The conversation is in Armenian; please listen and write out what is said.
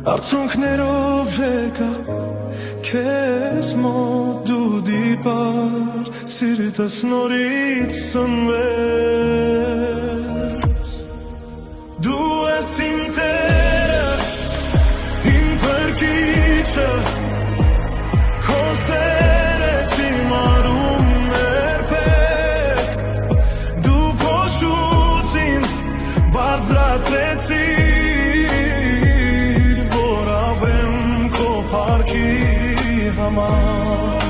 Արցունքներով եկա քեզ մոտ դու դիպար սիրտս նորից սնվեց Դու ես իմ տերը իմ փրկիչը քո սերը չիմարում ներբեք դու փոշուց ինձ բարձրացրեցիր Hamar